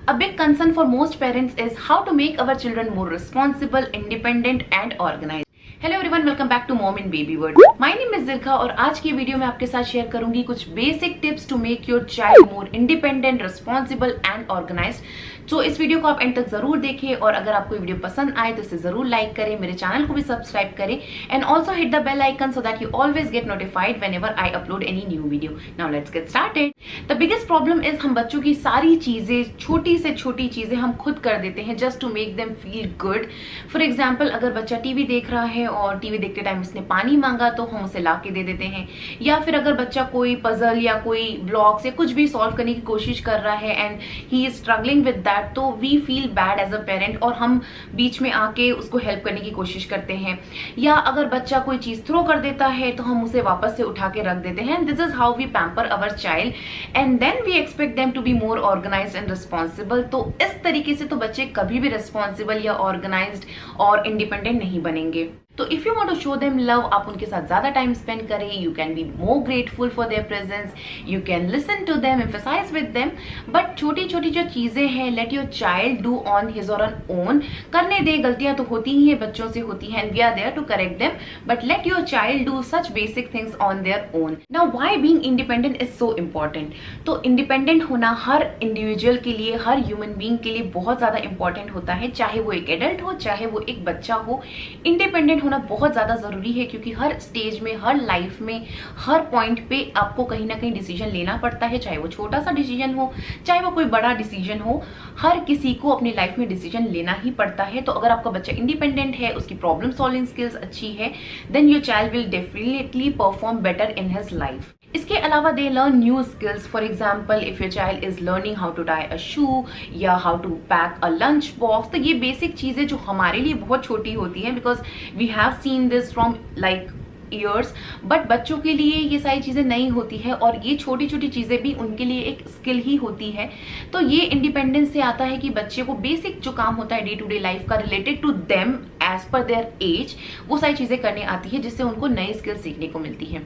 A big concern for most parents is how to make our children more responsible, independent and organized. Hello everyone, welcome back to mom in baby world. My name is Jilkha और आज की video में आपके साथ share करूंगी कुछ basic tips to make your child more independent, responsible and organized. तो इस वीडियो को आप एंड तक जरूर देखें और अगर आपको वीडियो पसंद आए तो इसे जरूर लाइक करें, मेरे चैनल को भी सब्सक्राइब करें and also hit the bell icon so that you always get notified whenever I upload any new video. Now let's get started. The biggest problem is हम बच्चों की सारी चीजें, छोटी से छोटी चीजें हम खुद कर देते हैं just to make them feel good. For example, अगर बच्चा टीवी देख रहा है और टीवी देखते टाइम उसने पानी मांगा तो हम उसे ला के दे देते हैं, या फिर अगर बच्चा कोई पजल या कोई ब्लॉक्स या कुछ भी सॉल्व करने की कोशिश कर रहा है and he is struggling with that, तो we feel bad as a parent और हम बीच में आके उसको हेल्प करने की कोशिश करते हैं। या अगर बच्चा कोई चीज थ्रो कर देता है तो हम उसे वापस से उठा के रख देते हैं। This is how we pamper our child and then we expect them to be more organized and responsible. तो इस तरीके से तो बच्चे कभी भी रिस्पॉन्सिबल या ऑर्गेनाइज्ड और इंडिपेंडेंट नहीं बनेंगे। तो if you want to show them love, आप उनके साथ ज्यादा टाइम स्पेंड करें, you can be more grateful for their presence, you can listen to them, emphasize with them. But छोटी छोटी जो चीजें हैं, let your child do on his और ऑन ओन। करने दे, गलतियां तो होती ही है, बच्चों से होती हैं, we are there to correct them, but let your child do such basic things on their own. Now why being independent is so important? तो इंडिपेंडेंट होना हर इंडिविजुअल के लिए, हर ह्यूमन बीइंग के लिए बहुत ज्यादा इंपॉर्टेंट होता है, चाहे वो एक एडल्ट हो, चाहे वो एक बच्चा हो। इंडिपेंडेंट होना बहुत ज्यादा जरूरी है क्योंकि हर स्टेज में, हर लाइफ में, हर पॉइंट पे आपको कहीं ना कहीं डिसीजन लेना पड़ता है, चाहे वो छोटा सा डिसीजन हो, चाहे वो कोई बड़ा डिसीजन हो। हर किसी को अपनी लाइफ में डिसीजन लेना ही पड़ता है। तो अगर आपका बच्चा इंडिपेंडेंट है, उसकी प्रॉब्लम सॉल्विंग स्किल्स अच्छी है, then your child will definitely perform better in his life. इसके अलावा they learn new skills. For example, if your child is learning how to tie a shoe या how to pack a lunch box, तो ये basic चीजें जो हमारे लिए बहुत छोटी होती हैं, because we have seen this from like years, but बच्चों के लिए ये सारी चीजें नहीं होती है और ये छोटी छोटी चीजें भी उनके लिए एक स्किल ही होती है। तो ये इंडिपेंडेंस से आता है कि बच्चे को बेसिक जो काम होता है डे टू डे लाइफ का, related to them as per their age, वो सारी चीजें करने आती है जिससे उनको नई स्किल सीखने को मिलती है।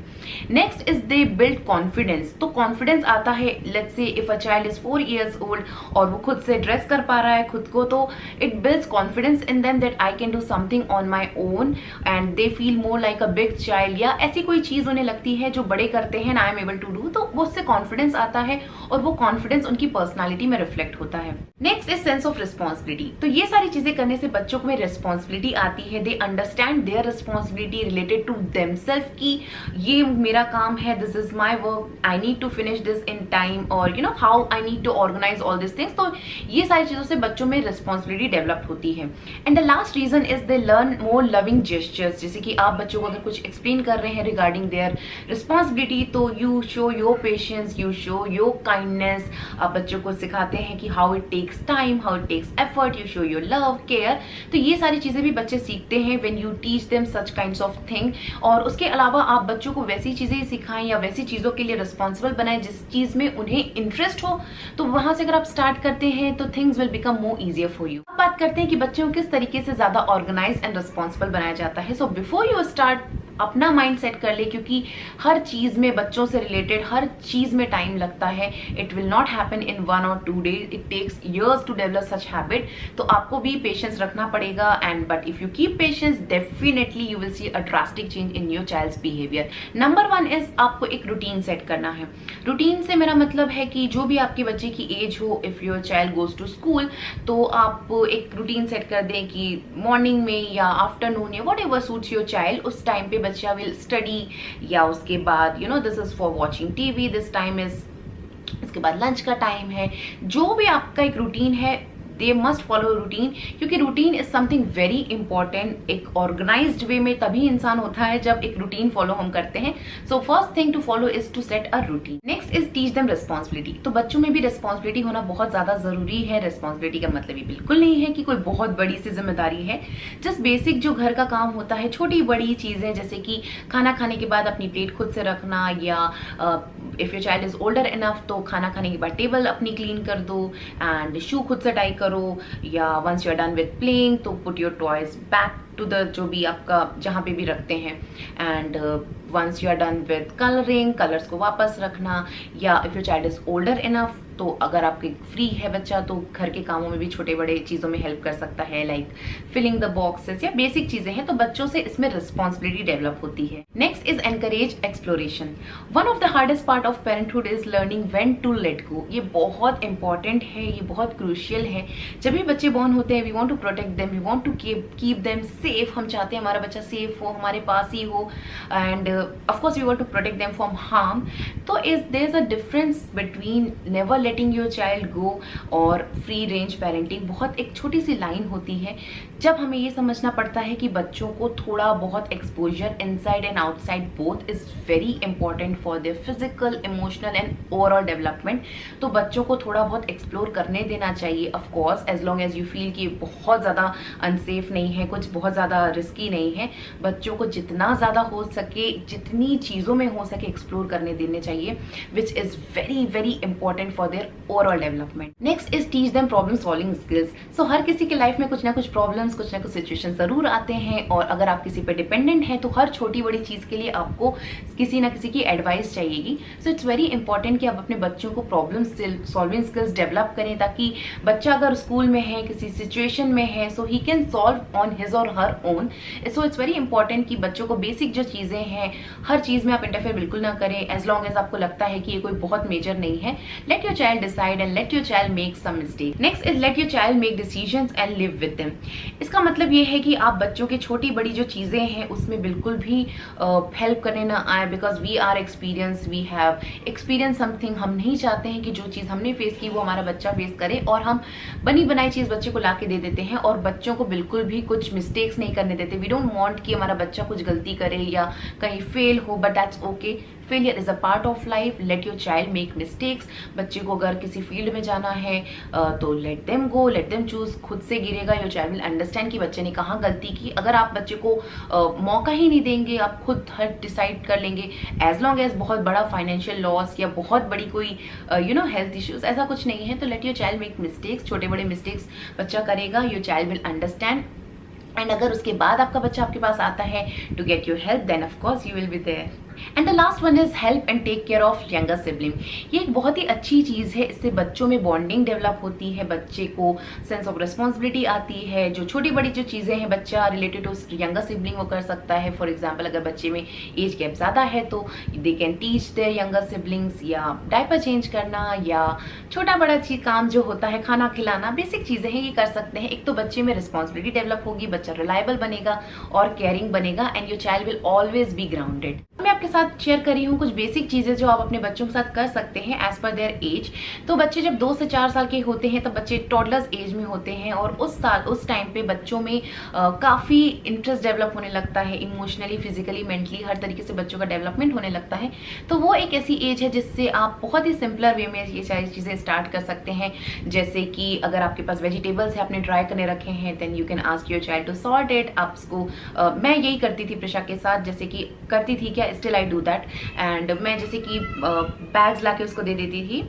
Next is they build confidence. तो कॉन्फिडेंस आता है, let's say if a child is 4 years old और वो खुद से ड्रेस कर पा रहा है खुद को, तो it builds confidence in them that I can do something on my own and they feel more like a big child. या ऐसी कोई चीज उन्हें लगती है जो बड़े करते हैं, I am able to do, तो वो उससे कॉन्फिडेंस आता है और वो कॉन्फिडेंस उनकी पर्सनालिटी में रिफ्लेक्ट होता है। Next is sense of responsibility. तो ये सारी चीजें करने से बच्चों में रिस्पॉन्सिबिलिटी आती है। They understand their responsibility related to themselves की ये मेरा काम है, this is my work, I need to finish this in time, और you know how I need to organize all this things. तो ये सारी चीजों से बच्चों में रिस्पॉन्सिबिलिटी डेवलप होती है। And the last reason is they learn more loving gestures. जैसे कि आप बच्चों को अगर कुछ एक्सप्लेन कर रहे हैं रिगार्डिंग देयर रिस्पॉन्सिबिलिटी, तो you show your patience, you show your kindness. आप बच्चों को सिखाते हैं कि how it takes time, how it takes effort, you show your love, care. तो ये सारी चीजें भी बच्चे सीखते हैं when you teach them such kinds of thing. और उसके अलावा आप बच्चों को वैसी चीजें सिखाएं या वैसी चीजों के लिए रिस्पॉन्सिबल बनाएं जिस चीज में उन्हें इंटरेस्ट हो। तो वहां से अगर आप स्टार्ट करते हैं तो things will become more easier for you. अब बात करते हैं कि बच्चों को किस तरीके से ज्यादा ऑर्गेनाइज एंड रिस्पॉन्सिबल बनाया जाता है। सो बिफोर यू स्टार्ट, अपना माइंड सेट कर ले, क्योंकि हर चीज में, बच्चों से रिलेटेड हर चीज में टाइम लगता है। It will not happen in 1 or 2 days, it takes years to develop such habit. तो आपको भी पेशेंस रखना पड़ेगा and but if you keep patience, definitely you will see a drastic change in your child's behaviour. Number 1 is आपको एक routine set करना है। Routine से मेरा मतलब है कि जो भी आपके बच्चे की एज हो, if your child goes to school, तो आप एक रूटीन सेट कर दें कि मॉर्निंग में या आफ्टरनून या what ever suits your child, उस टाइम पे बच्चा विल स्टडी, या उसके बाद you know this is for watching TV, this time is, इसके बाद लंच का टाइम है। जो भी आपका एक रूटीन है, दे मस्ट फॉलो रूटीन, क्योंकि routine is something very important. एक ऑर्गेनाइज्ड वे में तभी इंसान होता है जब एक रूटीन फॉलो हम करते हैं। So first thing to follow is to set a routine. Next is teach them responsibility. तो बच्चों में भी रिस्पॉन्सिबिलिटी होना बहुत ज्यादा जरूरी है। रिस्पॉन्सिबिलिटी का मतलब ये बिल्कुल नहीं है कि कोई बहुत बड़ी सी जिम्मेदारी है। जस्ट बेसिक जो घर का काम होता है, छोटी बड़ी चीजें, जैसे कि खाना खाने के बाद अपनी प्लेट खुद से रखना, या if your child is older enough तो खाना खाने के बाद टेबल अपनी क्लीन कर दो एंड शू खुद से टाई करो, या once you are done with playing तो put your toys back to the जो भी आपका जहाँ पे भी रखते हैं, and once you are done with colouring, colours को वापस रखना, या if your child is older enough तो अगर आपके फ्री है बच्चा तो घर के कामों में भी छोटे बड़े चीज़ों में हेल्प कर सकता है, लाइक फिलिंग द बॉक्सेस या बेसिक चीज़ें हैं, तो बच्चों से इसमें रिस्पॉन्सिबिलिटी डेवलप होती है। Next is encourage exploration. One of the hardest part of parenthood is learning when to let go. ये बहुत इंपॉर्टेंट है, ये बहुत क्रूशियल है। जब भी बच्चे बॉर्न होते हैं, we want to protect them, we want to keep them safe. हम चाहते हैं हमारा बच्चा सेफ हो, हमारे पास ही हो, and of course we want to protect them from harm. तो there is a difference between never letting your child go और फ्री रेंज पेरेंटिंग। बहुत एक छोटी सी लाइन होती है जब हमें ये समझना पड़ता है कि बच्चों को थोड़ा बहुत exposure inside and outside both is very important for their physical, emotional and overall development. तो बच्चों को थोड़ा बहुत एक्सप्लोर करने देना चाहिए, of course as long as you feel कि बहुत ज़्यादा अनसेफ नहीं है, कुछ बहुत ज़्यादा रिस्की नहीं है। बच्चों को जितना ज़्यादा हो सके, जितनी चीज़ों में हो सके एक्सप्लोर करने देने चाहिए, which is very very important for their overall development. Next is teach them problem solving skills. So हर किसी के लाइफ में कुछ ना कुछ प्रॉब्लम्स, कुछ ना कुछ सिचुएशन जरूर आते हैं, और अगर आप किसी पे डिपेंडेंट हैं तो हर छोटी बड़ी चीज़ के लिए आपको किसी ना किसी की एडवाइस चाहिएगी। सो इट्स वेरी इंपॉर्टेंट कि आप अपने बच्चों को प्रॉब्लम सॉल्विंग स्किल्स डेवलप करें, ताकि बच्चा अगर स्कूल में है, किसी सिचुएशन में है, so he can solve on his और her own. So it's very important कि बच्चों को बेसिक जो चीज़ें हैं, हर चीज़ में आप इंटरफेयर बिल्कुल ना करें, एज लॉन्ग एज आपको लगता है कि ये कोई बहुत मेजर नहीं है। Let your child decide and let your child make some mistake. Next is let your child make decisions and live with them. इसका मतलब ये है कि आप बच्चों की छोटी बड़ी जो चीज़ें हैं उसमें बिल्कुल भी हेल्प करने ना आए, because we are experience, we have experience something. हम नहीं चाहते हैं कि जो चीज़ हमने फेस की वो हमारा बच्चा फेस करे, और हम बनी बनाई चीज़ बच्चे को ला के दे देते हैं और बच्चों को बिल्कुल भी कुछ मिस्टेक्स नहीं करने देते। वी डोंट वांट कि हमारा बच्चा कुछ गलती करे या कहीं फेल हो, but that's okay. Failure is a part of life. Late your child make mistakes. बच्चे को अगर किसी फील्ड में जाना है तो let them go, let them choose. खुद से गिरेगा, योर चाइल्ड विल अंडरस्टैंड कि बच्चे ने कहाँ गलती की। अगर आप बच्चे को मौका ही नहीं देंगे, आप खुद हर डिसाइड कर लेंगे, एज लॉन्ग एज बहुत बड़ा फाइनेंशियल लॉस या बहुत बड़ी कोई हेल्थ इश्यूज ऐसा कुछ नहीं है, तो let your child make mistakes. छोटे बड़े मिस्टेक्स बच्चा करेगा, your child will understand, and अगर उसके बाद आपका बच्चा आपके पास आता है to get your help, then of course you will be there. And the last one is help and take care of younger sibling. ये एक बहुत ही अच्छी चीज़ है, इससे बच्चों में बॉन्डिंग डेवलप होती है, बच्चे को सेंस ऑफ रिस्पॉन्सिबिलिटी आती है। जो छोटी बड़ी जो चीज़ें हैं बच्चा रिलेटेड टू यंगर सिबलिंग वो कर सकता है। फॉर एग्जाम्पल, अगर बच्चे में एज गैप ज़्यादा है तो they can teach there younger siblings, या डायपर चेंज करना, या छोटा बड़ा चीज काम जो होता है, खाना खिलाना, बेसिक चीज़ें हैं, ये कर सकते हैं। एक तो बच्चे में रिस्पॉन्सिबिलिटी डेवलप होगी, बच्चा रिलायबल बनेगा और केयरिंग बनेगा, and your child will always be grounded. मैं आपके साथ शेयर कर रही हूँ कुछ बेसिक चीजें जो आप अपने बच्चों के साथ कर सकते हैं एज पर देयर एज। तो बच्चे जब 2 से 4 साल के होते हैं तब बच्चे टॉडलर्स एज में होते हैं, और उस टाइम पे बच्चों में काफी इंटरेस्ट डेवलप होने लगता है, इमोशनली, फिजिकली, मेंटली, हर तरीके से बच्चों का डेवलपमेंट होने लगता है। तो वो एक ऐसी एज है जिससे आप बहुत ही सिंपलर वे में ये सारी चीजें स्टार्ट कर सकते हैं। जैसे कि अगर आपके पास वेजिटेबल्स है, आपने ड्राई करने रखे हैं, then you can ask your child to sort it. आप उसको मैं यही करती थी प्रिशा के साथ, जैसे कि करती थी क्या, still I do that. And मैं जैसे कि बैग्स लाके उसको दे देती थी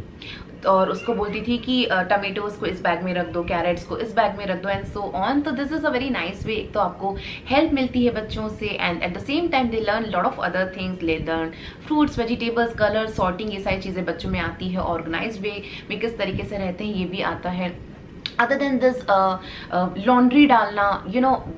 और उसको बोलती थी कि टमेटोज को इस बैग में रख दो, कैरेट्स को इस बैग में रख दो, एंड सो ऑन। तो this is a very nice way. एक तो आपको हेल्प मिलती है बच्चों से, and at the same time they learn lot of other things, ले learn fruits, vegetables, colour, sorting, ये सारी चीज़ें बच्चों में आती है। ऑर्गेनाइज वे में किस तरीके से रहते हैं ये भी आता है। other than this लॉन्ड्री डालना,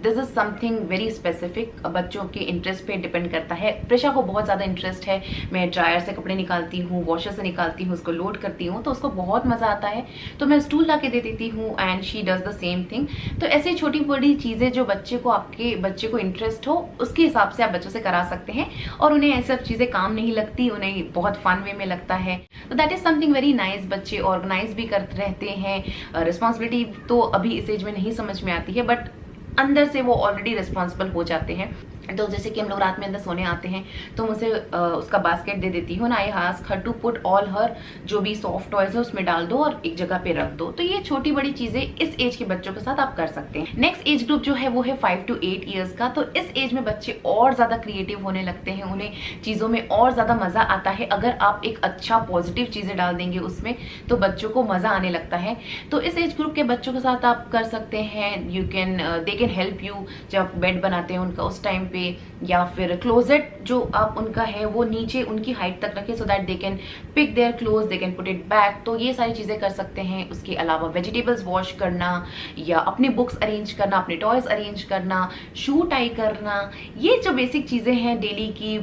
this is something very specific, बच्चों के इंटरेस्ट पे डिपेंड करता है। प्रिशा को बहुत ज़्यादा इंटरेस्ट है, मैं ड्रायर से कपड़े निकालती हूँ, वॉशर से निकालती हूँ, उसको लोड करती हूँ, तो उसको बहुत मज़ा आता है, तो मैं स्टूल ला के दे देती हूँ and she does the same thing. तो ऐसी छोटी बड़ी चीज़ें जो आपके बच्चे को इंटरेस्ट हो उसके हिसाब से आप बच्चों से करा सकते हैं, और उन्हें ऐसी सब चीज़ें काम नहीं लगती, उन्हें बहुत फन वे में लगता है। तो that is something very nice. बच्चे ऑर्गेनाइज भी करते रहते हैं, रिस्पॉन्सिबिलिटी तो अभी इस एज में नहीं समझ में आती है, बट अंदर से वो ऑलरेडी रिस्पॉन्सिबल हो जाते हैं। तो जैसे कि हम लोग रात में अंदर सोने आते हैं तो मुझे उसका बास्केट दे देती हूँ ना, I ask her to put all her जो भी सॉफ्ट टॉयज है उसमें डाल दो और एक जगह पे रख दो। तो ये छोटी बड़ी चीजें इस एज के बच्चों के साथ आप कर सकते हैं। नेक्स्ट एज ग्रुप जो है वो है 5 to 8 ईयर्स का। तो इस एज में बच्चे और ज्यादा क्रिएटिव होने लगते हैं, उन्हें चीजों में और ज्यादा मजा आता है। अगर आप एक अच्छा पॉजिटिव चीजें डाल देंगे उसमें तो बच्चों को मजा आने लगता है। तो इस एज ग्रुप के बच्चों के साथ आप कर सकते हैं, दे कैन हेल्प यू। जब बेड बनाते हैं उनका उस टाइम पे पे, या फिर क्लोजेट जो आप उनका है वो नीचे उनकी हाइट तक रखें so that they can pick their cloth, they can put it back. तो ये सारी चीजें कर सकते हैं। उसके अलावा वेजिटेबल्स वॉश करना या अपने बुक्स अरेंज करना, अपने टॉयज अरेंज करना, शू टाई करना, ये जो बेसिक चीजें हैं डेली की,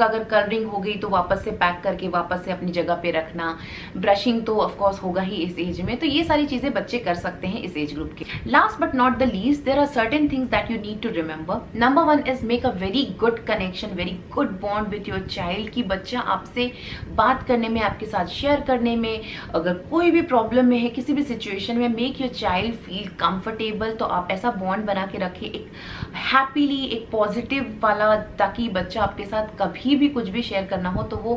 अगर कलरिंग हो गई तो वापस से पैक करके वापस से अपनी जगह पे रखना, ब्रशिंग तो ऑफ कोर्स होगा ही इस एज में। तो ये सारी चीजें बच्चे कर सकते हैं इस एज ग्रुप के। Last but not the least, there are certain things that you need to remember. Number 1 is make a very good connection, very good bond with your child, कि बच्चा आपसे बात करने में, आपके साथ शेयर करने में, अगर कोई भी प्रॉब्लम में है, किसी भी सिचुएशन में, make your child feel comfortable. तो आप ऐसा बॉन्ड बना के रखें, एक हैप्पीली, एक पॉजिटिव वाला, ताकि बच्चा आपके साथ कभी भी कुछ भी शेयर करना हो तो वो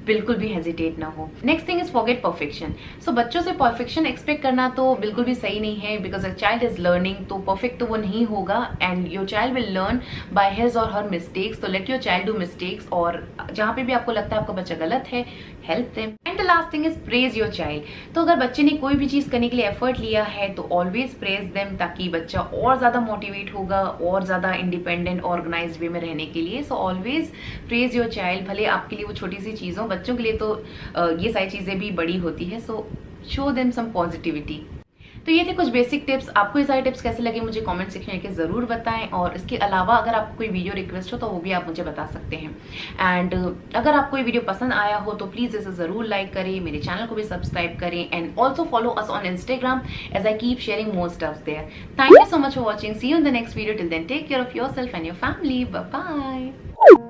बिल्कुल भी हेजिटेट ना हो। Next thing is forget perfection. So बच्चों से परफेक्शन एक्सपेक्ट करना तो बिल्कुल भी सही नहीं है, because a child is learning, तो परफेक्ट तो वो नहीं होगा, and your child will learn by his और हर मिस्टेक्स। तो let your child do mistakes, और जहां पे भी आपको लगता है आपका बच्चा गलत है, help them. And the last thing is praise your child. तो अगर बच्चे ने कोई भी चीज करने के लिए एफर्ट लिया है तो ऑलवेज प्रेज देम, ताकि बच्चा और ज्यादा मोटिवेट होगा, और ज्यादा इंडिपेंडेंट ऑर्गेनाइज्ड वे में रहने के लिए। So always praise your child, भले आपके लिए वो छोटी सी चीज हो, बच्चों के लिए तो ये सारी चीजें भी बड़ी होती है। So show them some positivity. तो ये थे कुछ बेसिक टिप्स। आपको ये सारे टिप्स कैसे लगे मुझे कमेंट सेक्शन में जरूर बताएं, और इसके अलावा अगर आपको कोई वीडियो रिक्वेस्ट हो तो वो भी आप मुझे बता सकते हैं। एंड अगर आपको ये वीडियो पसंद आया हो तो प्लीज इसे जरूर लाइक करें, मेरे चैनल को भी सब्सक्राइब करें, and also follow us on Instagram as I keep sharing more stuffs there. Thank you so much for watching. See you in the next video. Till then take care of yourself and your family. Bye bye.